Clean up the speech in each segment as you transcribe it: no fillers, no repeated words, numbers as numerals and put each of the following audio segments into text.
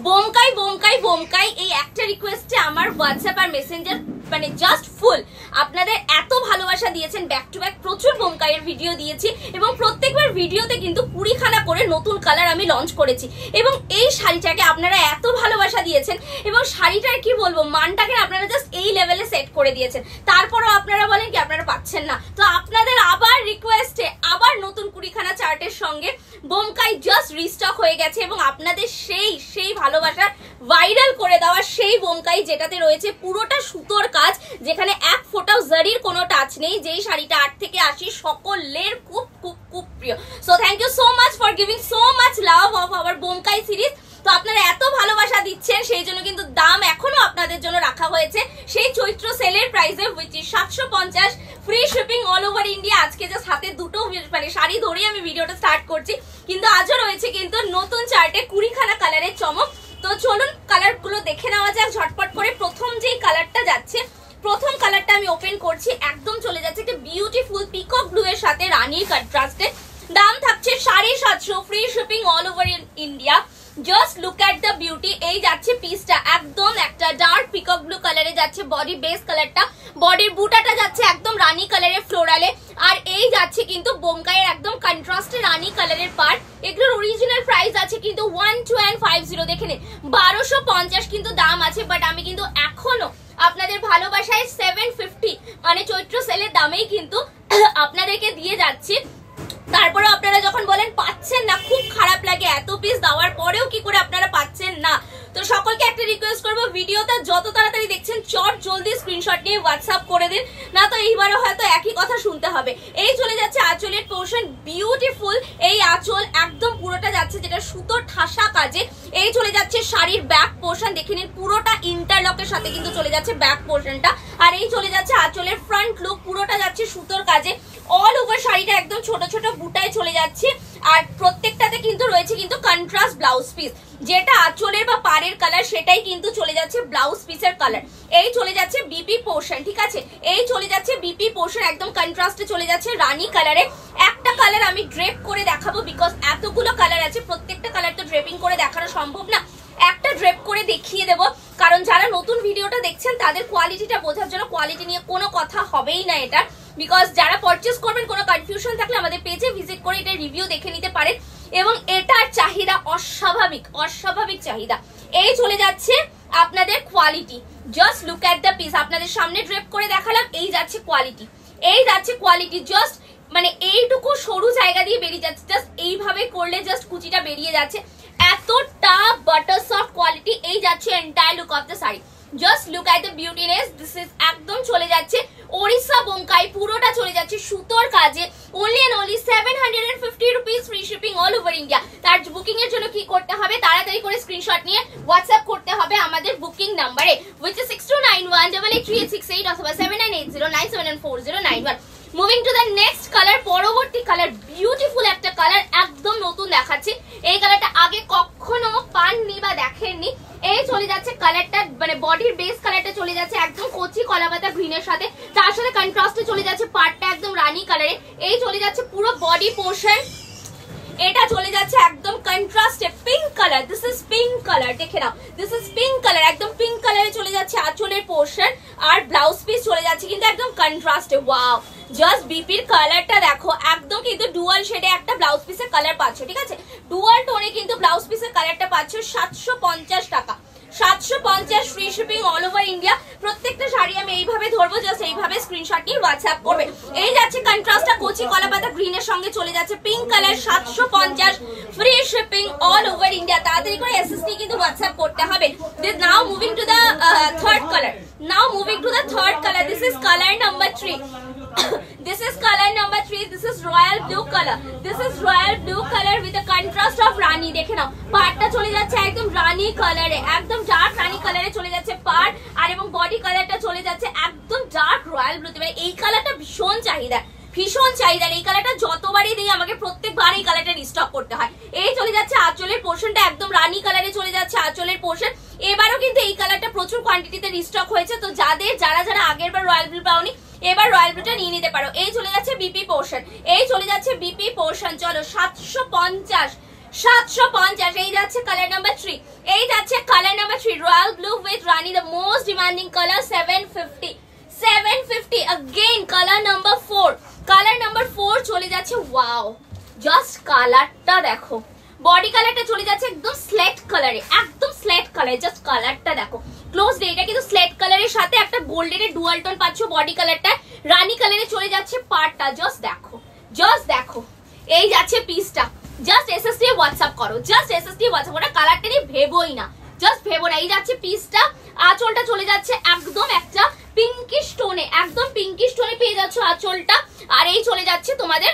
বোমকাই বোমকাই বোমকাই এই একটা রিকোয়েস্টে আমার হোয়াটসঅ্যাপ আর মেসেঞ্জার মানে জাস্ট ফুল। আপনাদের এত ভালোবাসা দিয়েছেন, ব্যাক টু ব্যাক প্রচুর বোমকাইয়ের ভিডিও দিয়েছি এবং প্রত্যেকবার ভিডিওতে কিন্তু 20খানা করে নতুন কালার আমি লঞ্চ করেছি। এবং এই শাড়িটাকে আপনারা এত ভালোবাসা দিয়েছেন এবং শাড়িটার কি বলবো মানটাকে আপনারা জাস্ট এই লেভেলে সেট করে দিয়েছেন, তারপরও আপনারা বলেন কি আপনারা পাচ্ছেন না। তো আপনাদের আবার রিকোয়েস্টে আবার নতুন 20খানা চার্টের সঙ্গে বোমকাই জাস্ট রিস্টক হয়ে গেছে এবং আপনাদের সেই ভালোবাসা ভাইরাল করে দেওয়া সেই বোমকাই যেটাতে রয়েছে পুরোটা সুতোর কাজ, যেখানে এক ফোঁটাও জারির কোনো টাচ নেই, যেই শাড়িটা 8 থেকে 80 সকলের খুব খুব খুব প্রিয়। So thank you so much for giving so much love of our Bomkai series. তো আপনারা এত ভালোবাসা দিচ্ছেন সেই জন্য কিন্তু দাম এখনো আপনাদের জন্য রাখা হয়েছে সেই চৈত্র সেলের প্রাইসে, which is 750, free shipping all over India. আজকে জাস্ট হাতে দুটো মানে শাড়ি ধরেই আমি ভিডিওটা স্টার্ট করছি, কিন্তু আজও রয়েছে কিন্তু নতুন চার্টে 20খানা কালারের চমক। তো চলুন কালারগুলো দেখে নেওয়া যাক ঝটপট করে। প্রথম যেই কালারটা যাচ্ছে, প্রথম কালারটা আমি ওপেন করছি, একদম চলে যাচ্ছে একটা বিউটিফুল পিকক ব্লু এর সাথে রানীর কন্ট্রাস্টে। দাম থাকছে 750, free shipping all over India. Just look at the beauty. এই যাচ্ছে পিসটা একদম একটা ডার্ক পিকক ব্লু কালারে যাচ্ছে বডি বেস কালারটা, বডির বুটাটা যাচ্ছে একদম রানী কালারের ফ্লোরালে, আর এই যাচ্ছে কিন্তু বোমকাইয়ের একদম কন্ট্রাস্টে রানী কালারের পার্ট। এগুলোর অরিজিনাল প্রাইস আছে কিন্তু 1250, দেখে নিন 1250 কিন্তু দাম আছে, বাট আমি কিন্তু এখনো আপনাদের ভালোবাসায় 750 মানে চৈত্র সেলের দামেই কিন্তু আপনাদেরকে দিয়ে যাচ্ছি। তারপরে আপনারা যখন বলেন পাচ্ছেন না, খুব খারাপ লাগে, এত পিস দেওয়ার পরেও কি করে আপনারা পাচ্ছেন না। তো সকলকে একটা রিকোয়েস্ট করবো, ভিডিওটা যত তাড়াতাড়ি দেখছেন চট জলদি স্ক্রিনশট নিয়ে হোয়াটসঅ্যাপ করে দিন, না তো এইবারও হয়তো একই কথা শুনতে হবে। এই চলে যাচ্ছে আঁচলের পোর্শন, বিউটিফুল এই আঁচল একদম পুরোটা যাচ্ছে যেটা সুতোর ঠাসা কাজে। এই চলে যাচ্ছে শাড়ির ব্যাক পোর্শন, দেখে নিন পুরোটা ইন্টারলকের সাথে কিন্তু চলে যাচ্ছে ব্যাক পোর্শনটা, আর এই চলে যাচ্ছে আঁচলের ফ্রন্ট লুক, পুরোটা যাচ্ছে সুতোর কাজে। অল ওভার শাড়িটা একদম ছোট ছোট বুটায় চলে যাচ্ছে, আর প্রত্যেকটাতে কিন্তু রয়েছে কিন্তু কন্ট্রাস্ট ব্লাউজ পিস, যেটা আঁচলের বা পাড়ের কালার সেটাই কিন্তু চলে যাচ্ছে ব্লাউজ পিসের কালার। এই চলে যাচ্ছে বিপি পোর্শন, ঠিক আছে, এই চলে যাচ্ছে বিপি পোর্শন একদম কন্ট্রাস্টে চলে যাচ্ছে রানী কালারে। একটা কালার আমি ড্রেপ করে দেখাবো, বিকজ এতগুলো কালার আছে, প্রত্যেকটা কালার তো ড্রেপিং করে দেখানো সম্ভব না, একটা ড্রেপ করে দেখিয়ে দেবো, কারণ যারা নতুন ভিডিওটা দেখছেন তাদের কোয়ালিটিটা বোঝার জন্য। কোয়ালিটি নিয়ে কোনো কথা হবেই না এটা, বিকজ যারা পারচেস করবেন কোনো কনফিউশন থাকলে আমাদের পেজে ভিজিট করে এটা রিভিউ দেখে নিতে পারেন। এবং এটার চাহিদা অস্বাভাবিক চাহিদা। এই চলে যাচ্ছে আপনাদের quality, just look at the piece, আপনাদের সামনে ড্রেপ করে দেখালাম, এই যাচ্ছে কোয়ালিটি, এই যাচ্ছে কোয়ালিটি। জাস্ট মানে এইটুকু সরু জায়গা দিয়ে বেরিয়ে যাচ্ছে, জাস্ট এইভাবে করলে জাস্ট কুচিটা বেরিয়ে যাচ্ছে, এতটা বাটার সফট কোয়ালিটি। এই যাচ্ছে entire look of the sari, just look at the beautiness. This is একদম চলে যাচ্ছে ওড়িশা বোমকাই, পুরোটা চলে যাচ্ছে সুতোর কাজে, only and only 750 rupees, free shipping all over India. তার বুকিং এর জন্য কি করতে হবে, তাড়াতাড়ি করে স্ক্রিনশট নিয়ে হোয়াটসঅ্যাপ করতে হবে আমাদের বুকিং নাম্বারে, which is 6291883868 অথবা 798097940991। Moving to the next colour, পরবর্তী কালার বিউটিফুল একটা কালার, একদম নতুন দেখাচ্ছি। এই কালারটা আগে কখনো পাননি বা দেখেননি। এই চলে যাচ্ছে কালারটা মানে বডির বেস কালারটা চলে যাচ্ছে একদম কচি কলাপাতা গ্রিনের সাথে, তার সাথে কন্ট্রাস্টে চলে যাচ্ছে পার্টটা একদম রানী কালারে। এই চলে যাচ্ছে পুরো বডি পোর্শন, এটা চলে যাচ্ছে একদম কন্ট্রাস্টে pink colour, this is pink colour, দেখে নাও, দিস ইজ পিঙ্ক কালার, একদম পিঙ্ক কালারে চলে যাচ্ছে আঁচলের পোর্শন, আর ব্লাউজ পিস চলে যাচ্ছে কিন্তু একদম কন্ট্রাস্টে। ওয়াও, জাস্ট বিপির কালারটা দেখো, একদম কিন্তু ডুয়াল শেডে একটা ব্লাউজ পিসের কালার পাচ্ছ, ঠিক আছে, ডুয়াল টোনে কিন্তু ব্লাউজ পিসের কালারটা পাচ্ছ। 750 টাকা, 750, free shipping all over India. প্রত্যেকটা শাড়ি আমি এইভাবে ধরবো, জাস্ট এইভাবে স্ক্রিনশট নিয়ে হোয়াটসঅ্যাপ করবে। এই যাচ্ছে কন্ট্রাস্টটা কচি কলাপাতা গ্রিনের সঙ্গে চলে যাচ্ছে pink colour, 750, free shipping all over India. তাড়াতাড়ি করে এসএসটি কিন্তু হোয়াটসঅ্যাপ করতে হবে। নাও moving to the third colour, now moving to the third colour, this is colour number 3 this is color number 3, this is royal blue color, this is royal blue color with the contrast of rani। দেখে নাও পার্টটা চলে যাচ্ছে একদম রানী কালারে, একদম dark রানী কালারে চলে যাচ্ছে পার্ট, আর এবং বডি কালারটা চলে যাচ্ছে একদম ডার্ক রয়্যাল ব্লুতে। মানে এই কালারটা ভীষণ চাহিদা, এই কালারটা যতবারই দিই আমাকে প্রত্যেকবার এই কালারটা রিস্টক করতে হয়। এই চলে যাচ্ছে আঁচলের পোর্শনটা একদম রানী কালারে চলে যাচ্ছে আঁচলের পোর্শন। এবারও কিন্তু এই কালারটা প্রচুর কোয়ান্টিটিতে রিস্টক হয়েছে, তো যারা আগের বার রয়্যাল ব্লু পাওনি এবার রয়্যাল ব্লুটা নিয়ে নিতে পারো। এই চলে যাচ্ছে বিপি পোর্শন, এই চলে যাচ্ছে বিপি পোর্শন। চলো 750, এই যাচ্ছে কালার নাম্বার 3, এই যাচ্ছে royal blue with Rani, the most demanding colour, 750 again colour number 4, colour number 4 চলে যাচ্ছে। ওয়াও, জাস্ট কালারটা দেখো, বডি কালারটা চলে যাচ্ছে একদম স্লেট কালারে, একদম স্লেট কালার, জাস্ট কালারটা দেখো ক্লোজ। এটা কিন্তু স্লেট কালারের সাথে একটা গোল্ডেনের ডুয়াল টোন পাচ্ছ, বডি কালারটা রানী কালারে চলে যাচ্ছে পার্টটা, জাস্ট দেখো, জাস্ট দেখো। এই যাচ্ছে পিসটা, জাস্ট এসএস দিয়ে হোয়াটসঅ্যাপ করো, জাস্ট এসএস দিয়ে হোয়াটসঅ্যাপ, ওটা কালারটা নিয়ে ভেবোই না, জাস্ট ভেবো না। এই যাচ্ছে পিসটা, আঁচলটা চলে যাচ্ছে একদম একটা পিঙ্কিশ টোনে, একদম পিঙ্কিশ টোনে পেয়ে যাচ্ছ আঁচলটা। আর এই চলে যাচ্ছে তোমাদের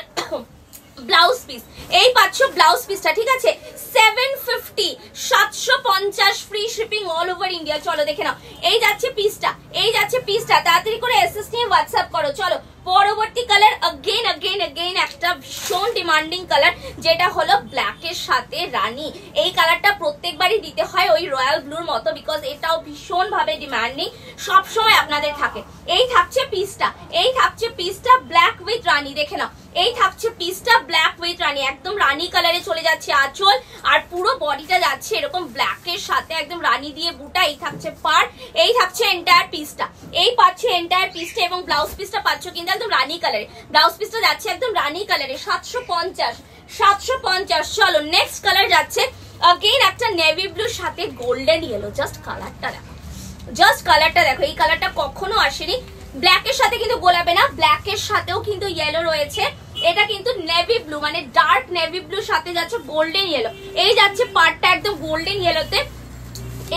ব্লাউজ পিস, এই পাচ্ছ ব্লাউজ পিসটা, ঠিক আছে। 750, 750 free shipping all over India. চলো দেখে নাও, এই যাচ্ছে পিসটা, এই যাচ্ছে পিসটা, তাড়াতাড়ি করে এসএস নিয়ে হোয়াটসঅ্যাপ করো। চলো পরবর্তী কালার, अगेन একটা ভীষণ ডিমান্ডিং কালার, যেটা হলো ব্ল্যাকের সাথে রানী। এই কালারটা প্রত্যেকবারই দিতে হয় ওই রয়্যাল ব্লুর মতো, বিকজ এটাও ভীষণ ভাবে ডিমান্ডিং, সবসময় আপনাদের থাকে। এই থাকছে পিসটা, এই থাকছে পিসটা ব্ল্যাক উইথ রানী, দেখে নাও। এই থাকছে পিসটা ব্ল্যাক উইথ রানী, একদম রানী কালারে চলে যাচ্ছে আঁচল, আর পুরো বডিটা যাচ্ছে এরকম ব্ল্যাকের সাথে একদম রানী দিয়ে বুটা। এই থাকছে পার, এই থাকছে এন্টায়ার পিসটা, এই পাচ্ছে এন্টায়ার পিসটা, এবং ব্লাউজ পিসটা পাচ্ছ কিন্তু একদম রানী কালারে, ব্লাউজ পিসটা যাচ্ছে একদম রানী কালারে। 750। চলো নেক্সট কালার যাচ্ছে अगेन একটা নেভি ব্লুর সাথে গোল্ডেন ইয়েলো, জাস্ট কালারটা দেখো, জাস্ট কালারটা দেখো। এই কালারটা কখনো আসেনি, ব্ল্যাকের সাথে কিন্তু গোলাপে না, ব্ল্যাকের সাথেও কিন্তু ইয়েলো রয়েছে। এটা কিন্তু নেভি ব্লু, মানে ডার্ক নেভি ব্লুর সাথে যাচ্ছে গোল্ডেন ইয়েলো। এই যাচ্ছে পার্টটা একদম গোল্ডেন ইয়েলোতে,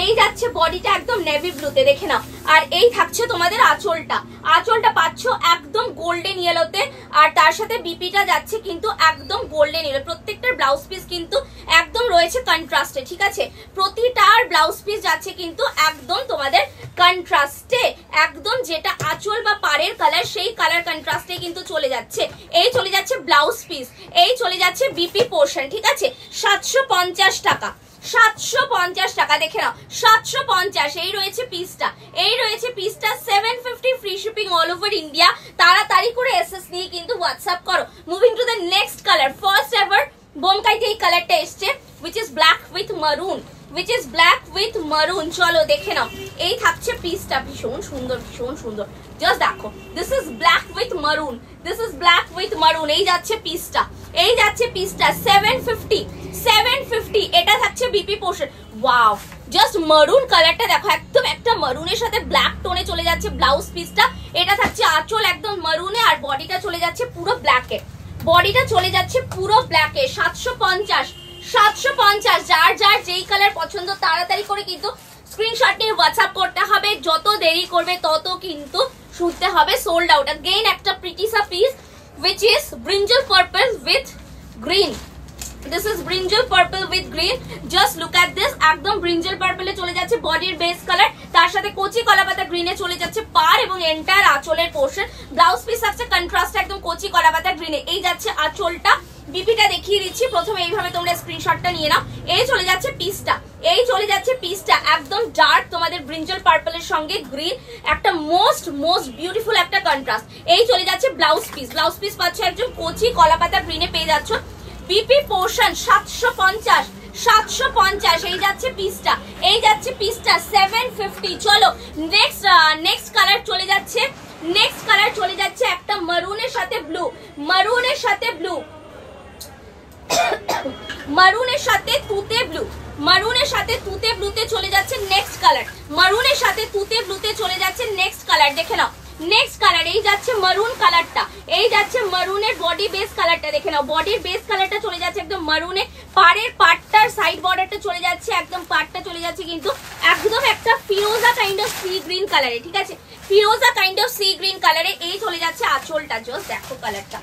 এই যাচ্ছে বডিটা একদম নেভি ব্লুতে, দেখে নাও। আর এই থাকছে তোমাদের আঁচলটা, আঁচলটা পাচ্ছ একদম গোল্ডেন ইয়েলোতে, আর তার সাথে বিপিটা যাচ্ছে কিন্তু একদম গোল্ডেন ইয়েলো। প্রত্যেকটার ব্লাউজ পিস কিন্তু একদম রয়েছে কন্ট্রাস্টে, ঠিক আছে। প্রতিটার ব্লাউজ পিস যাচ্ছে কিন্তু একদম তোমাদের কন্ট্রাস্টে, একদম যেটা আঁচল বা পাড়ের কালার সেই কালার কন্ট্রাস্টে কিন্তু চলে যাচ্ছে। এই চলে যাচ্ছে ব্লাউজ পিস, এই চলে যাচ্ছে বিপি পোর্শন, ঠিক আছে। 750 টাকা, 750 টাকা, দেখে নাও 750। এই রয়েছে পিসটা, এই রয়েছে পিসটা, 750 free shipping all over India. তাড়াতাড়ি করে এসএস নিয়ে কিন্তু হোয়াটসঅ্যাপ করো। Moving to the next colour, first ever বোমকাইতে এই কালারটা এসছে, which is black with maroon, which is black with maroon। চলো দেখে নাও, এই থাকছে পিসটা, ভীষণ সুন্দর, ভীষণ সুন্দর, জাস্ট দেখো। দিস ইজ ব্ল্যাক উইথ মারুন, দিস ইজ ব্ল্যাক উইথ মারুন। এই যাচ্ছে পিসটা, এই যাচ্ছে পিসটা, 750। এটা থাকছে বিপি পোর্শন। ওয়াও, জাস্ট মারুন কালারটা দেখো, একদম একটা মারুনের সাথে ব্ল্যাক টোনে চলে যাচ্ছে ব্লাউজ পিসটা। এটা থাকছে আঁচল একদম মারুনে, আর বডিটা চলে যাচ্ছে পুরো ব্ল্যাকে, বডিটা চলে যাচ্ছে পুরো ব্ল্যাকে। 750। যার যার যেই কালার পছন্দ তাড়াতাড়ি করে কিন্তু স্ক্রিনশট নিয়ে হোয়াটসঅ্যাপ করতে হবে, যত দেরি করবে তত কিন্তু শুনতে হবে সোল্ড আউট। अगेन একটা প্রিটি সা piece which is brinjal purple with green, this is brinjal purple with green, just look at this, একদম brinjal purple এ চলে যাচ্ছে বডির বেস কালার, তার সাথে কচি কলাপাতা গ্রিন এ চলে যাচ্ছে পার এবং এন্টায়ার আঁচলের পোর্শন। ব্লাউজ পিস আছে কন্ট্রাস্ট একদম কচি কলাপাতা গ্রিনে। এই যাচ্ছে আঁচলটা, বিপিটা দেখিয়ে দিচ্ছি, প্রথমে এইভাবে তোমরা স্ক্রিনশটটা নিয়ে নাও। এই চলে যাচ্ছে পিসটা, এই চলে যাচ্ছে পিসটা, একদম ডার্ক তোমাদের ব্রিঞ্জল পার্পলের সঙ্গে গ্রিন, একটা মোস্ট বিউটিফুল একটা কন্ট্রাস্ট। এই চলে যাচ্ছে ব্লাউজ পিস, ব্লাউজ পিস পাচ্ছ একদম কচি কলাপাতা গ্রিনে পেয়ে যাচ্ছ। BP portion 750। এই যাচ্ছে পিসটা, এই যাচ্ছে পিসটা 750। চলো নেক্সট কালার চলে যাচ্ছে, নেক্সট কালার চলে যাচ্ছে একটা মারুনের সাথে ব্লু, মারুনের সাথে ব্লু, মারুনের সাথে তুতে ব্লু, মারুনের সাথে তুতে ব্লুতে চলে যাচ্ছে নেক্সট কালার, মারুনের সাথে তুতে ব্লুতে চলে যাচ্ছে নেক্সট কালার। দেখে নাও নেক্সট কালার, এই যাচ্ছে মারুন কালারটা, এই যাচ্ছে মারুনের বডি বেস কালারটা, দেখে নাও বডির বেস কালারটা চলে যাচ্ছে একদম মারুনে, পাড়ের পাটটার সাইড বর্ডারটা চলে যাচ্ছে একদম, পাটটা চলে যাচ্ছে কিন্তু একদম একটা ফিরোজা কাইন্ড অফ সি গ্রিন কালারে, ঠিক আছে, ফিরোজা কাইন্ড অফ সি গ্রিন কালারে। এই চলে যাচ্ছে আঁচলটা, জাস্ট দেখো কালারটা,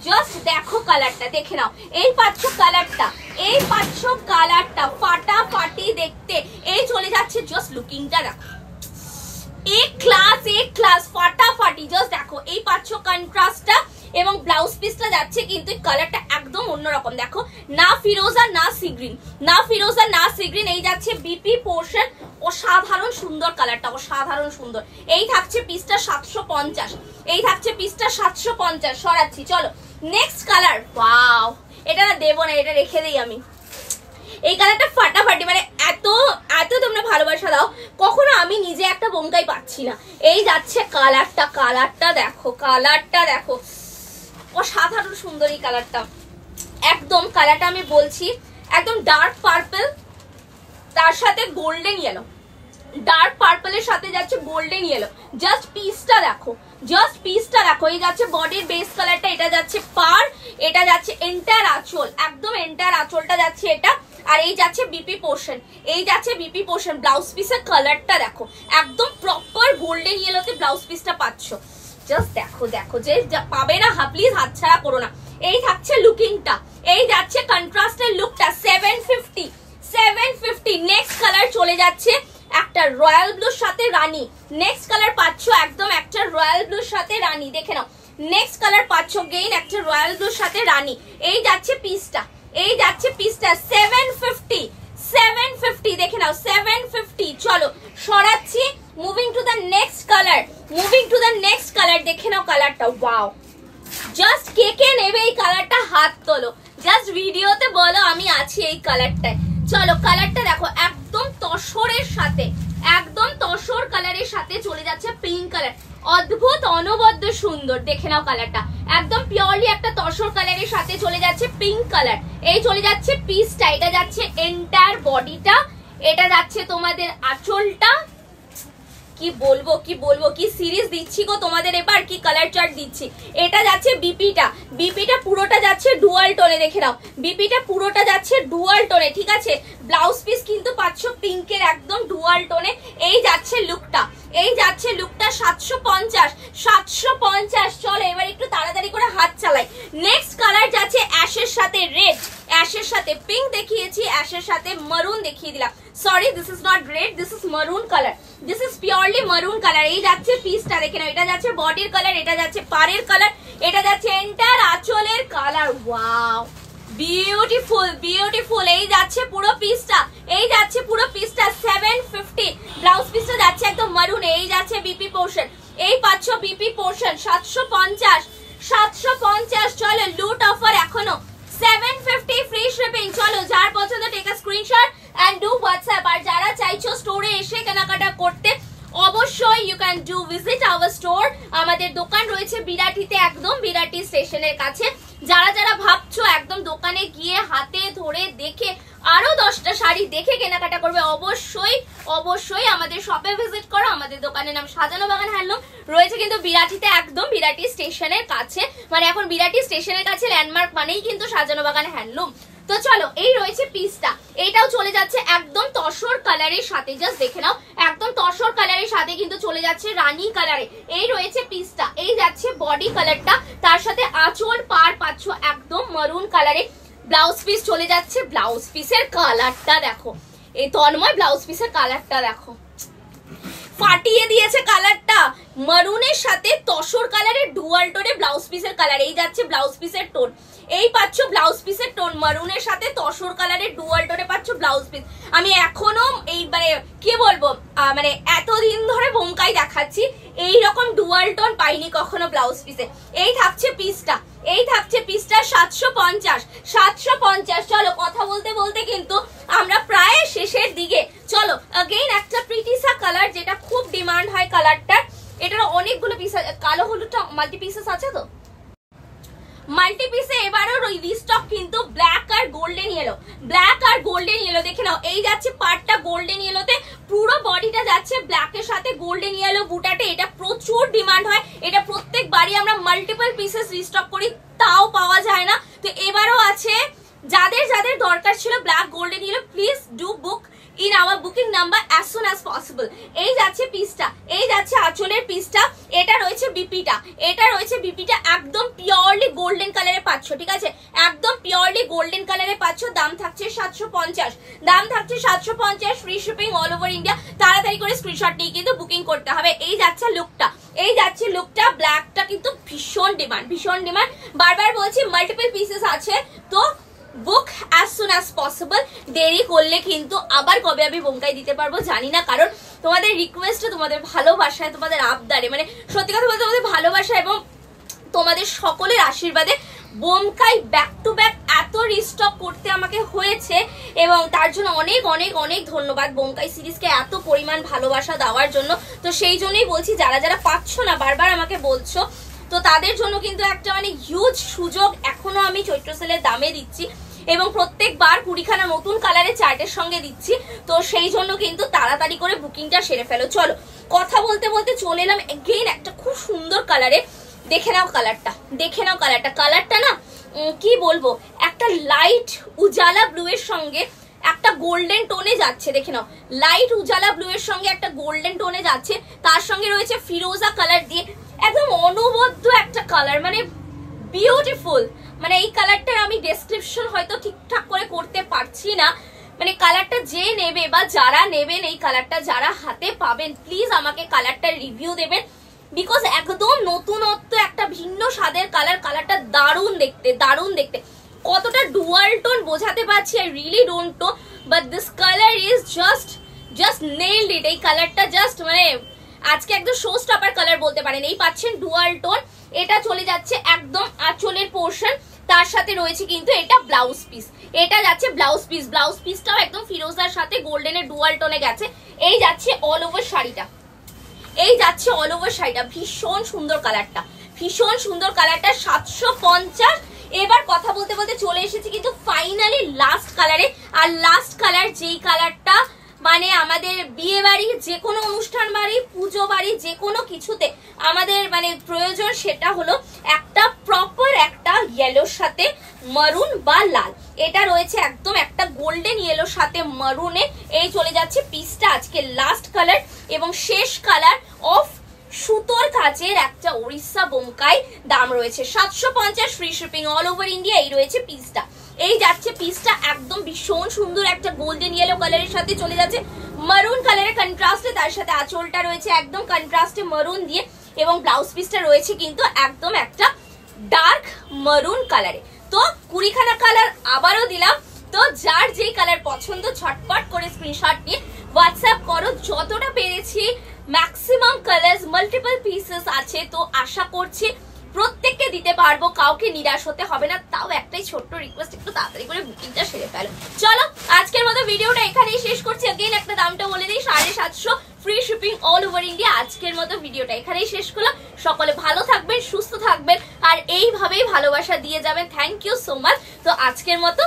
জাস্ট দেখো কালারটা, দেখে নাও। এই পাচ্ছ কালারটা, এই পাচ্ছ কালারটা ফাটাফাটি দেখতে। এই চলে যাচ্ছে, জাস্ট লুকিংটা দেখো, এক ক্লাস ফাটাফাটি, জাস্ট দেখো। এই পাচ্ছ কন্ট্রাস্টটা এবং ব্লাউজ পিসটা যাচ্ছে কিন্তু কালারটা একদম অন্যরকম, দেখো না ফিরোজা না সি গ্রিন, না ফিরোজা না সি গ্রিন। এই যাচ্ছে বিপি পোর্শন, অসাধারণ সুন্দর কালারটা, অসাধারণ সুন্দর। এই থাকছে পিসটা 750, এই থাকছে পিসটা 750। সরাচ্ছি, চলো নেক্সট কালার। ওয়াও, এটা না দেবো না, এটা রেখে দিই আমি। এই কালারটা ফাটাফাটি, মানে এত তোমরা ভালোবাসা দাও, নিজে একটা বোমকাই পাচ্ছি না। এই যাচ্ছে কালারটা দেখো, কালারটা দেখো, অসাধারণ সুন্দর এই কালারটা। একদম কালারটা আমি বলছি একদম ডার্ক পার্পল, তার সাথে গোল্ডেন ইয়েলো, ডার্ক পার্পলের সাথে যাচ্ছে গোল্ডেন ইয়েলো। জাস্ট পিসটা দেখো, জাস্ট পিসটা দেখো। এই যাচ্ছে বডির বেস কালারটা, এটা যাচ্ছে পার, এটা যাচ্ছে এন্টার আঁচল, একদম এন্টার আঁচলটা যাচ্ছে এটা। আর এই যাচ্ছে বিপি পোর্শন, এই যাচ্ছে বিপি পোর্শন। ব্লাউজ পিসের কালারটা দেখো, একদম প্রপার গোল্ডেন ইয়েলোতে ব্লাউজ পিসটা পাচ্ছ। জাস্ট দেখো, দেখো যে পাবে না প্লিজ হাতছাড়া করো না। এই থাকছে লুকিংটা, এই যাচ্ছে কন্ট্রাস্টের লুকটা। 750। নেক্সট কালার চলে যাচ্ছে একটা রয়্যাল ব্লুর সাথে রানী। নেক্সট কালার পাচ্ছ একদম একটা রয়্যাল ব্লুর সাথে রানী, দেখে নাও। নেক্সট কালার পাচ্ছ গেইন একটা রয়্যাল ব্লুর সাথে রানী। এই যাচ্ছে পিসটা, এই যাচ্ছে পিসটা। 750 দেখে নাও, 750। চলো সরাচ্ছি, moving to the next colour, moving to the next colour. দেখে নাও কালারটা, ওয়াও। জাস্ট কে কে নেবে এই কালারটা হাত তোলো, জাস্ট ভিডিওতে বলো আমি আছি এই কালারটায়। চলো কালারটা দেখো, একদম তসরের সাথে, একদম তসর কালারের সাথে চলে যাচ্ছে পিঙ্ক কালার। অদ্ভুত অনবদ্য সুন্দর, দেখে নাও কালারটা। একদম পিওরলি একটা তসর কালারের সাথে চলে যাচ্ছে পিঙ্ক কালার। এই চলে যাচ্ছে পিসটা, এটা যাচ্ছে এন্টায়ার বডিটা, এটা যাচ্ছে তোমাদের আঁচলটা। কি বলবো কি বলবো, কি সিরিজ দিচ্ছি গো তোমাদের, এবার কি কালার চার্ট দিচ্ছি। এটা যাচ্ছে বিপিটা, বিপিটা পুরোটা যাচ্ছে ডুয়াল টোনে, দেখে নাও বিপিটা পুরোটা যাচ্ছে ডুয়াল টোনে, ঠিক আছে। ব্লাউজ পিস কিন্তু পাচ্ছ পিঙ্কের একদম ডুয়াল টোনে। এই যাচ্ছে লুকটা, এই যাচ্ছে লুকটা। 750। চলো এবার একটু তাড়াতাড়ি করে হাত চালাই। নেক্সট কালার যাচ্ছে অ্যাশের সাথে রেড, অ্যাশের সাথে পিঙ্ক দেখিয়েছি, অ্যাশের সাথে মারুন দেখিয়ে দিলাম। Sorry, this is not red, this is মারুন কালার, দিস ইজ পিওরলি মারুন কালার। এই যাচ্ছে পিসটা, দেখে নাও। এটা যাচ্ছে বডির কালার, এটা যাচ্ছে পাড়ের কালার, এটা যাচ্ছে এন্টায়ার আঁচলের কালার। Wow, beautiful beautiful. এই যাচ্ছে পুরো পিসটা, এই যাচ্ছে পুরো পিসটা। 750। ব্লাউজ পিসটা যাচ্ছে একদম মারুন। এই যাচ্ছে বিপি পোর্শন, এই পাচ্ছ বিপি পোর্শন। 750। চলো লুট অফার এখনো 750 ফ্রি শিপিং। চলো যার পছন্দ take a screenshot and do WhatsApp. আর যারা চাইছো স্টোরে এসে কেনাকাটা করতে, অবশ্যই you can do visit our store. আমাদের দোকান রয়েছে বিরাটিতে, একদম বিরাটি স্টেশনের কাছে। যারা যারা ভাবছো একদম দোকানে গিয়ে হাতে ধরে দেখে আরো 10টা শাড়ি দেখে কেনাকাটা করবে, অবশ্যই অবশ্যই আমাদের শপে ভিজিট করো। আমাদের দোকানের নাম সাজানো বাগান হ্যান্ডলুম, রয়েছে কিন্তু বিরাটিতে, একদম বিরাটি স্টেশনের কাছে। মানে এখন বিরাটি স্টেশনের কাছে ল্যান্ডমার্ক মানেই কিন্তু সাজানো বাগান হ্যান্ডলুম। তো চলো এই রয়েছে পিসটা, এটাও চলে যাচ্ছে একদম তসর কালারের সাথে। জাস্ট দেখে নাও, একদম তসর কালারের সাথে কিন্তু চলে যাচ্ছে রানী কালারে। এই রয়েছে পিসটা, এই যাচ্ছে বডি কালারটা, তার সাথে আঁচল পার পাচ্ছ একদম মারুন কালারে। ব্লাউজ পিস চলে যাচ্ছে, ব্লাউজ পিসের কালারটা দেখো, এই তন্ময় ব্লাউজ পিসের কালারটা দেখো, ফাটিয়ে দিয়েছে কালারটা। মারুনের সাথে তসর কালারের ডুয়াল টোনে ব্লাউজ পিসের কালার। এই যাচ্ছে ব্লাউজ পিসের টোন, এই পাচ্ছ ব্লাউজ পিসের টোন, মারুনের সাথে তসর কালারের ডুয়াল টোনে পাচ্ছ ব্লাউজ পিস। আমি এখনো এই মানে কি বলবো, মানে এতদিন ধরে বোমকাই দেখাচ্ছি, এইরকম ডুয়াল টোন পাইনি কখনো ব্লাউজ পিসে। এই থাকছে পিসটা, এই থাকছে পিসটা। 750। চলো কথা বলতে বলতে কিন্তু আমরা প্রায় শেষের দিকে। চলো अगेन একটা প্রিটিসা কালার, যেটা খুব ডিমান্ড হয় কালারটার। এটার অনেকগুলো পিস, কালো হলুদটা মাল্টি পিসেস আছে তো, মাল্টি পিসে এবারও রিস্টক কিন্তু ব্ল্যাক আর গোল্ডেন ইয়েলো, ব্ল্যাক আর গোল্ডেন ইয়েলো। দেখে নাও, এই যাচ্ছে পার্টটা গোল্ডেন ইয়েলোতে, পুরো বডিটা যাচ্ছে ব্ল্যাকের সাথে গোল্ডেন ইয়েলো বুটাটে। এটা প্রচুর ডিমান্ড হয়, এটা প্রত্যেকবারই আমরা মাল্টিপল পিসেস রিস্টক করি, তাও পাওয়া যায় না। তো এবারও আছে, যাদের যাদের দরকার ছিল black golden yellow, please do book in our booking number as soon as possible. এই যাচ্ছে পিসটা, এই যাচ্ছে আঁচলের পিসটা। এটা রয়েছে বিপিটা, এটা রয়েছে বিপিটা, একদম পিওরলি গোল্ডেন কালারে পাচ্ছ, ঠিক আছে, একদম পিওরলি গোল্ডেন কালারে পাচ্ছ। দাম থাকছে 750, দাম থাকছে 750, free shipping all over India. তাড়াতাড়ি করে স্ক্রিনশট নিয়ে কিন্তু বুকিং করতে হবে। এই যাচ্ছে লুকটা, এই যাচ্ছে লুকটা। ব্ল্যাকটা কিন্তু ভীষণ ডিমান্ড, ভীষণ ডিমান্ড। বারবার বলছি মাল্টিপল পিসেস আছে, তো book as soon as possible. দেরি করলে কিন্তু আবার কবে আমি বোমকাই দিতে পারবো জানি না, কারণ তোমাদের রিকোয়েস্টে, তোমাদের ভালোবাসায়, তোমাদের আবদারে, মানে সত্যি কথা বলতে তোমাদের ভালোবাসা এবং তোমাদের সকলের আশীর্বাদে বোমকাই ব্যাক টু ব্যাক এত রিস্টক করতে আমাকে হয়েছে এবং তার জন্য অনেক অনেক অনেক ধন্যবাদ বোমকাই সিরিজকে এত পরিমাণ ভালোবাসা দেওয়ার জন্য। তো সেই জন্যই বলছি, যারা যারা পাচ্ছ না, বারবার আমাকে বলছো, তো তাদের জন্য কিন্তু একটা মানে হিউজ সুযোগ এখনো আমি চৈত্র সেলের দামে দিচ্ছি এবং প্রত্যেকবার 20খানা নতুন কালারের চার্টের সঙ্গে দিচ্ছি। তো সেই জন্য কিন্তু তাড়াতাড়ি করে বুকিংটা সেরে ফেলো। চলো, কথা বলতে বলতে চলে এলাম এগেইন একটা খুব সুন্দর কালারে। দেখে নাও কালারটা, দেখে নাও কালারটা। কালারটা না কি বলবো, একটা লাইট উজালা ব্লু এর সঙ্গে একটা গোল্ডেন টোনে যাচ্ছে। দেখে নাও, লাইট উজালা ব্লু এর সঙ্গে একটা গোল্ডেন টোনে যাচ্ছে, তার সঙ্গে রয়েছে ফিরোজা কালার দিয়ে, একদম অনবদ্য একটা কালার, মানে বিউটিফুল। মানে এই কালারটার আমি ডেসক্রিপশন হয়তো ঠিকঠাক করে করতে পারছি না, মানে কালারটা যে নেবে বা যারা নেবেন এই কালারটা, যারা হাতে পাবেন, প্লিজ আমাকে কালারটার রিভিউ দেবেন, বিকজ একদম নতুনত্ব একটা ভিন্ন স্বাদের কালার। কালারটা দারুণ দেখতে, দারুণ দেখতে। কতটা ডুয়াল টোন বোঝাতে পারছি I really don't know, but this colour is just nailed it. এই কালারটা জাস্ট মানে আজকে একদম শো স্টপার কালার বলতে পারেন। এই পাচ্ছেন ডুয়াল টোন, এটা চলে যাচ্ছে একদম আঁচলের পোর্শন, তার সাথে রয়েছে কিন্তু এটা ব্লাউজ পিস, এটা যাচ্ছে ব্লাউজ পিস। ব্লাউজ পিসটাও একদম ফিরোজার সাথে গোল্ডেনের ডুয়াল টোনে গেছে। এই যাচ্ছে অল ওভার শাড়িটা, এই যাচ্ছে অল ওভার শাড়িটা। ভীষণ সুন্দর কালারটা, ভীষণ সুন্দর কালারটা। 750। এবার কথা বলতে বলতে চলে এসেছি কিন্তু ফাইনালি লাস্ট কালারে। আর লাস্ট কালার যেই কালারটা মানে আমাদের বিয়ে বাড়ি, যে কোনো অনুষ্ঠান বাড়ি, পুজো বাড়ি, যে কোনো কিছুতে আমাদের মানে প্রয়োজন, সেটা হলো একটা প্রপার একটা ইয়েলোর সাথে মারুন বা লাল। এটা রয়েছে একদম একটা গোল্ডেন ইয়েলোর সাথে মারুনে। এই চলে যাচ্ছে পিসটা আজকে লাস্ট কালার এবং শেষ কালার অফ সুতোর কাজের একটা ওড়িশা বোমকাই। দাম রয়েছে 750, free shipping all over India. এই রয়েছে পিসটা, এই যাচ্ছে পিসটা একদম ভীষণ সুন্দর একটা গোল্ডেন ইয়েলো কালারের সাথে চলে যাচ্ছে মারুন কালারের কন্ট্রাস্টে, তার সাথে আঁচলটা রয়েছে একদম কন্ট্রাস্টে মারুন দিয়ে এবং ব্লাউজ পিসটা রয়েছে কিন্তু একদম একটা ডার্ক মারুন কালারে। তো 20খানা কালার আবারও দিলাম। তো যার যেই কালার পছন্দ ঝটপট করে স্ক্রিনশট নিয়ে হোয়াটসঅ্যাপ করো। যতটা পেরেছি ম্যাক্সিমাম কালার্স, মাল্টিপল পিসেস আছে, তো আশা করছি প্রত্যেককে দিতে পারবো, কাউকে নিরাশ হতে হবে না। তাও একটাই ছোট্ট রিকোয়েস্ট, একটু তাড়াতাড়ি করে বুকিংটা সেরে ফেলো। চলো, আজকের মতো ভিডিওটা এখানেই শেষ করছি। अगेन একটা দামটা বলে দিই, 750, free shipping all over India. আজকের মতো ভিডিওটা এখানেই শেষ করলাম। সকলে ভালো থাকবেন, সুস্থ থাকবেন আর এইভাবেই ভালোবাসা দিয়ে যাবেন। Thank you so much. তো আজকের মতো